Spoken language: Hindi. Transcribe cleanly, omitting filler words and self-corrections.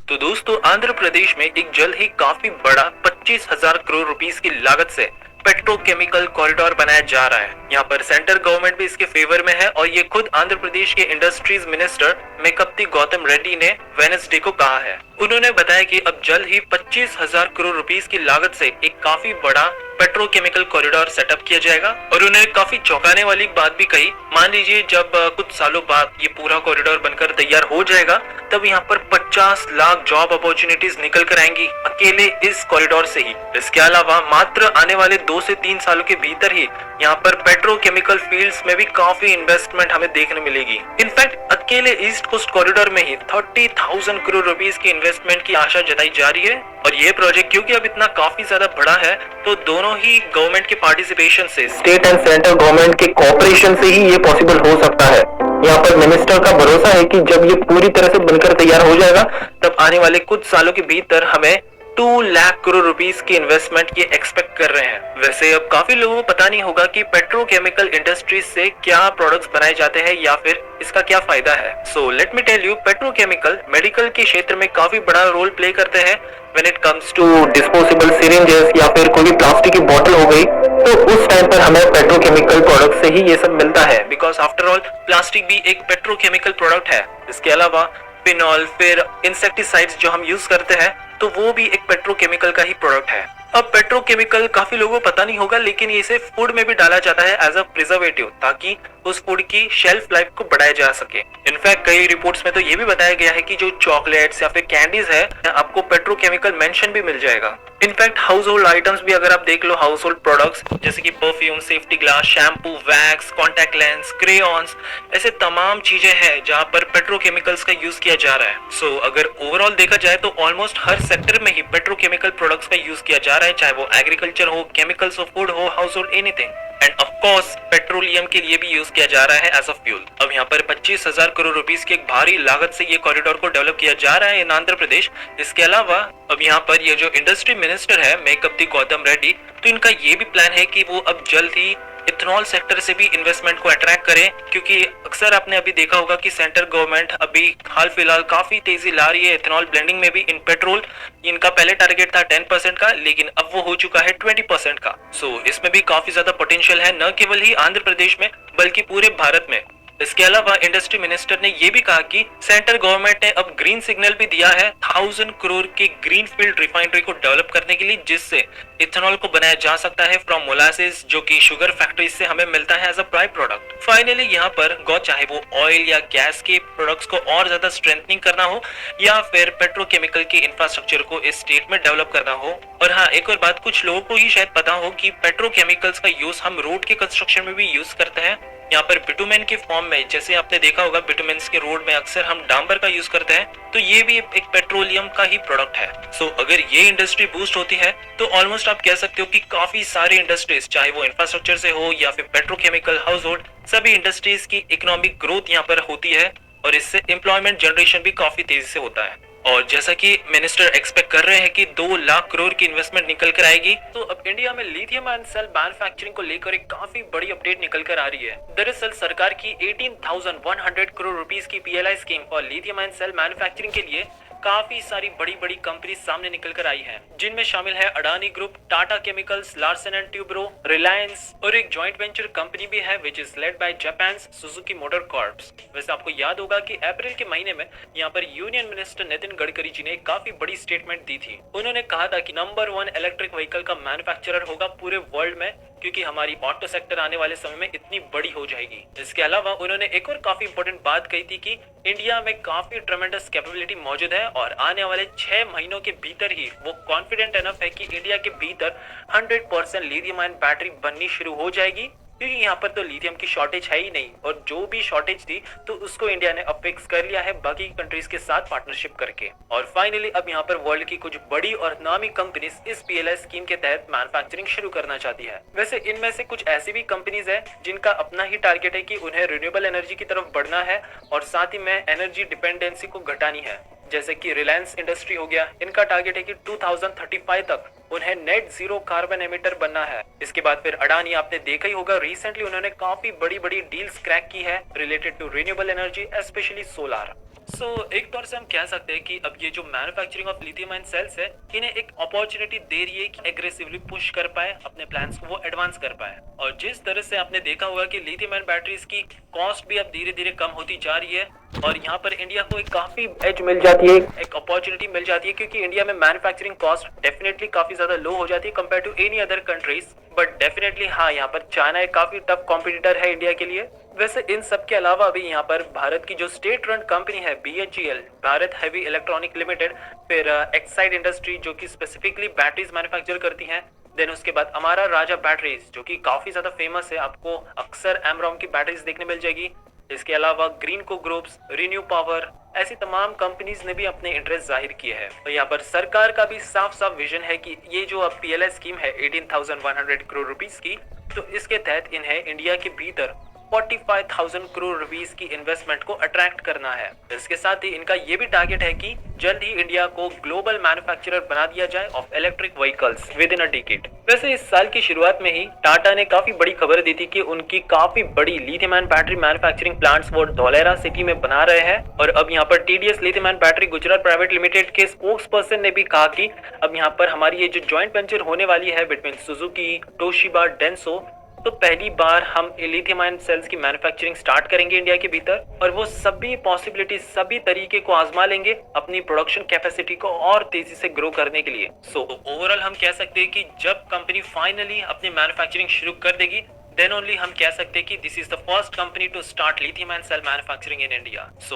तो दोस्तों आंध्र प्रदेश में एक जल्द ही काफी बड़ा 25,000 करोड़ रुपीस की लागत से पेट्रोकेमिकल कॉरिडोर बनाया जा रहा है। यहाँ पर सेंट्रल गवर्नमेंट भी इसके फेवर में है और ये खुद आंध्र प्रदेश के इंडस्ट्रीज मिनिस्टर मेकप्ती गौतम रेड्डी ने वेडनेसडे को कहा है। उन्होंने बताया कि अब जल्द ही 25,000 करोड़ रुपीस की लागत से एक काफी बड़ा पेट्रोकेमिकल कॉरिडोर सेटअप किया जाएगा और उन्होंने काफी चौंकाने वाली बात भी कही। मान लीजिए जब कुछ सालों बाद ये पूरा कॉरिडोर बनकर तैयार हो जाएगा तब यहाँ पर 50 लाख जॉब अपॉर्चुनिटीज निकल कर आएंगी अकेले इस कॉरिडोर से ही। इसके अलावा मात्र आने वाले 2 से 3 सालों के भीतर ही यहाँ पर पेट्रोकेमिकल फील्ड्स में भी काफी इन्वेस्टमेंट हमें देखने मिलेगी। इनफैक्ट अकेले ईस्ट कोस्ट कॉरिडोर में ही 30,000 करोड़ रुपीस की इन्वेस्टमेंट की आशा जताई जा रही है। और ये प्रोजेक्ट क्योंकि अब इतना काफी ज्यादा बड़ा है तो दोनों ही गवर्नमेंट के पार्टिसिपेशन से, स्टेट एंड सेंट्रल गवर्नमेंट के कोऑपरेशन से ही ये पॉसिबल हो सकता है। यहाँ पर मिनिस्टर का भरोसा है कि जब ये पूरी तरह से बनकर तैयार हो जाएगा तब आने वाले कुछ सालों के भीतर हमें 2 लाख करोड़ रुपीस की इन्वेस्टमेंट ये एक्सपेक्ट कर रहे हैं। वैसे अब काफी लोगों को पता नहीं होगा कि पेट्रोकेमिकल इंडस्ट्रीज से क्या प्रोडक्ट्स बनाए जाते हैं या फिर इसका क्या फायदा है। So let me tell you, petrochemical medical के क्षेत्र में काफी बड़ा रोल प्ले करते हैं। When it comes to disposable syringes या फिर कोई भी प्लास्टिक की बोतल हो गई तो उस टाइम पर हमें पेट्रोकेमिकल प्रोडक्ट से ही ये सब मिलता है, बिकॉज आफ्टर ऑल प्लास्टिक भी एक पेट्रोकेमिकल प्रोडक्ट है। इसके अलावा फिनॉल, फिर इंसेक्टिसाइड्स जो हम यूज करते हैं तो वो भी एक पेट्रोकेमिकल का ही प्रोडक्ट है। अब पेट्रोकेमिकल काफी लोगों को पता नहीं होगा लेकिन इसे फूड में भी डाला जाता है एज अ प्रिजर्वेटिव ताकि उस फूड की शेल्फ लाइफ को बढ़ाया जा सके। इनफैक्ट कई रिपोर्ट्स में तो ये भी बताया गया है कि जो चॉकलेट्स या फिर कैंडीज है आपको पेट्रोकेमिकल मेंशन भी मिल जाएगा। इनफैक्ट हाउस होल्ड आइटम्स भी अगर आप देख लो, हाउस होल्ड प्रोडक्ट्स जैसे कि perfume, safety glass, shampoo, wax, contact lens, crayons, ऐसे तमाम चीजें हैं जहां पर पेट्रोकेमिकल्स का यूज किया जा रहा है। सो अगर ओवरऑल देखा जाए तो ऑलमोस्ट हर सेक्टर में ही पेट्रोकेमिकल प्रोडक्ट्स का यूज किया जा रहा है, चाहे वो एग्रीकल्चर हो, केमिकल्स ऑफ फूड हो, house hold, anything. End of course petroleum के लिए भी यूज किया जा रहा है एज अ फ्यूल। अब यहाँ पर 25,000 करोड़ रुपीस की एक भारी लागत से ये कॉरिडोर को डेवलप किया जा रहा है इन आंध्र प्रदेश। इसके अलावा अब यहाँ पर ये जो इंडस्ट्री मिनिस्टर है मेकप्ती गौतम रेड्डी, तो इनका ये भी प्लान है कि वो अब जल्द ही इथेनॉल सेक्टर से भी इन्वेस्टमेंट को अट्रैक्ट करें, क्योंकि अक्सर आपने अभी देखा होगा कि सेंट्रल गवर्नमेंट अभी हाल फिलहाल काफी तेजी ला रही है इथेनॉल ब्लेंडिंग में भी इन पेट्रोल। इनका पहले टारगेट था 10% का लेकिन अब वो हो चुका है 20% का। सो इसमें भी काफी ज्यादा पोटेंशियल है, न केवल ही आंध्र प्रदेश में बल्कि पूरे भारत में। इसके अलावा इंडस्ट्री मिनिस्टर ने ये भी कहा कि सेंट्रल गवर्नमेंट ने अब ग्रीन सिग्नल भी दिया है 1000 करोड़ के ग्रीन फील्ड रिफाइनरी को डेवलप करने के लिए, जिससे इथेनॉल को बनाया जा सकता है फ्रॉम मोलासेस, जो कि शुगर फैक्ट्री से हमें मिलता है as a by product. Finally यहाँ पर चाहे वो ऑयल या गैस के प्रोडक्ट्स को और ज्यादा स्ट्रेंथनिंग करना हो या फिर पेट्रोकेमिकल के इंफ्रास्ट्रक्चर को इस स्टेट में डेवलप करना हो। और हाँ, एक और बात, कुछ लोगों को ही शायद पता हो कि पेट्रोकेमिकल्स का यूज हम रोड के कंस्ट्रक्शन में भी यूज करते हैं। यहाँ पर बिटुमेन के फॉर्म में, जैसे आपने देखा होगा बिटुमेन के रोड में अक्सर हम डांबर का यूज करते हैं, तो ये भी एक पेट्रोलियम का ही प्रोडक्ट है। सो अगर ये इंडस्ट्री बूस्ट होती है तो ऑलमोस्ट आप कह सकते हो कि काफी सारे इंडस्ट्रीज, चाहे वो इंफ्रास्ट्रक्चर से हो या फिर पेट्रोकेमिकल, हाउस होल्ड, सभी इंडस्ट्रीज की इकोनॉमिक ग्रोथ यहाँ पर होती है और इससे एम्प्लॉयमेंट जनरेशन भी काफी तेजी से होता है। और जैसा कि मिनिस्टर एक्सपेक्ट कर रहे हैं कि 2 लाख करोड़ की इन्वेस्टमेंट निकल कर आएगी, तो अब इंडिया में लिथियम आयन सेल मैन्युफैक्चरिंग को लेकर एक काफी बड़ी अपडेट निकल कर आ रही है। दरअसल सरकार की 18,100 करोड़ रुपीस की PLI scheme for lithium ion cell manufacturing के लिए काफी सारी बड़ी बड़ी कंपनी सामने निकल कर आई हैं, जिनमें शामिल है Adani group, Tata chemicals, Larsen and Toubro, Reliance और एक जॉइंट वेंचर कंपनी भी है which is led by Japan Suzuki motor corps. वैसे आपको याद होगा कि अप्रैल के महीने में यहाँ पर यूनियन मिनिस्टर नितिन गडकरी जी ने एक काफी बड़ी स्टेटमेंट दी थी। उन्होंने कहा था कि नंबर 1 इलेक्ट्रिक व्हीकल का मैन्युफैक्चरर होगा पूरे वर्ल्ड में, क्योंकि हमारी ऑटो सेक्टर आने वाले समय में इतनी बड़ी हो जाएगी। इसके अलावा उन्होंने एक और काफी इंपॉर्टेंट बात कही थी कि इंडिया में काफी ट्रेमेंडस कैपेबिलिटी मौजूद है और आने वाले 6 महीनों के भीतर ही वो कॉन्फिडेंट एनफ है कि इंडिया के भीतर 100% लिथियम आयन बैटरी बननी शुरू हो जाएगी, क्योंकि यहाँ पर तो लिथियम की शॉर्टेज है ही नहीं और जो भी शॉर्टेज थी तो उसको इंडिया ने अब फिक्स कर लिया है बाकी कंट्रीज के साथ पार्टनरशिप करके। और फाइनली अब यहाँ पर वर्ल्ड की कुछ बड़ी और नामी कंपनीज इस PLI स्कीम के तहत मैन्युफैक्चरिंग शुरू करना चाहती है। वैसे इनमें से कुछ ऐसी भी कंपनीज है जिनका अपना ही टारगेट है कि उन्हें रिन्यूएबल एनर्जी की तरफ बढ़ना है और साथ ही में एनर्जी डिपेंडेंसी को घटानी है। जैसे कि रिलायंस इंडस्ट्री हो गया, इनका टारगेट है कि 2035 तक उन्हें नेट जीरो कार्बन एमिटर बनना है। इसके बाद फिर अडानी, आपने देखा ही होगा रिसेंटली उन्होंने काफी बड़ी बड़ी डील्स क्रैक की है related to renewable energy, specially solar. एक तौर से हम कह सकते हैं कि अब ये जो manufacturing of lithium ion cells है, इन्हें एक अपॉर्चुनिटी दे रही है कि एग्रेसिवली पुश कर पाए अपने प्लान्स को, वो एडवांस कर पाए। और जिस तरह से आपने देखा होगा कि लिथियम आयन बैटरीज की कॉस्ट भी अब धीरे धीरे कम होती जा रही है और यहाँ पर इंडिया को एक काफी एज मिल जाती है, एक अपॉर्चुनिटी मिल जाती है, क्योंकि इंडिया में मैन्युफैक्चरिंग कॉस्ट डेफिनेटली काफी ज्यादा लो हो जाती है compare to any other countries. But definitely हाँ, यहाँ पर चाइना एक काफी टफ कॉम्पिटिटर है इंडिया के लिए। वैसे इन सब के अलावा अभी यहाँ पर भारत की जो स्टेट रन कंपनी है BHEL, Bharat heavy electronic limited, फिर एक्साइड इंडस्ट्री जो कि स्पेसिफिकली बैटरीज मैन्युफैक्चर करती हैं, देन उसके बाद हमारा राजा बैटरीज जो कि काफी ज्यादा फेमस है, आपको अक्सर एमरॉन की बैटरीज देखने मिल जाएगी। इसके अलावा ग्रीनको ग्रुप्स, रिन्यू पावर, ऐसी तमाम कंपनीज ने भी अपने इंटरेस्ट जाहिर किए हैं। तो यहाँ पर सरकार का भी साफ साफ विजन है कि ये जो अब PLI स्कीम है 18,100 करोड़ रुपीस की, तो इसके तहत इन्हें इंडिया के भीतर 45,000 करोड़ रुपीस की इन्वेस्टमेंट को अट्रैक्ट करना है। इसके साथ ही इनका ये भी टारगेट है कि जल्द ही इंडिया को ग्लोबल मैन्युफैक्चरर बना दिया जाए of electric vehicles with in a decade. वैसे इस साल की शुरुआत में ही टाटा ने काफी बड़ी खबर दी थी कि उनकी काफी बड़ी lithium ion battery manufacturing plants वो धौलेरा सिटी में बना रहे हैं। और अब यहाँ पर TDS lithium ion battery Gujarat private limited के स्पोक्स पर्सन ने भी कहा कि अब यहाँ पर हमारी ये जो ज्वाइंट वेंचर होने वाली है बिटवीन सुजुकी, टोशिबा, डेंसो, तो पहली बार हम लिथियम आयन सेल्स की मैन्युफैक्चरिंग स्टार्ट करेंगे इंडिया के भीतर, और वो सभी पॉसिबिलिटी, सभी तरीके को आजमा लेंगे अपनी प्रोडक्शन कैपेसिटी को और तेजी से ग्रो करने के लिए। ओवरऑल हम कह सकते हैं कि जब कंपनी फाइनली अपनी मैन्युफैक्चरिंग शुरू कर देगी, देन ओनली हम कह सकते हैं कि this is the first company to start lithium ion cell manufacturing in India.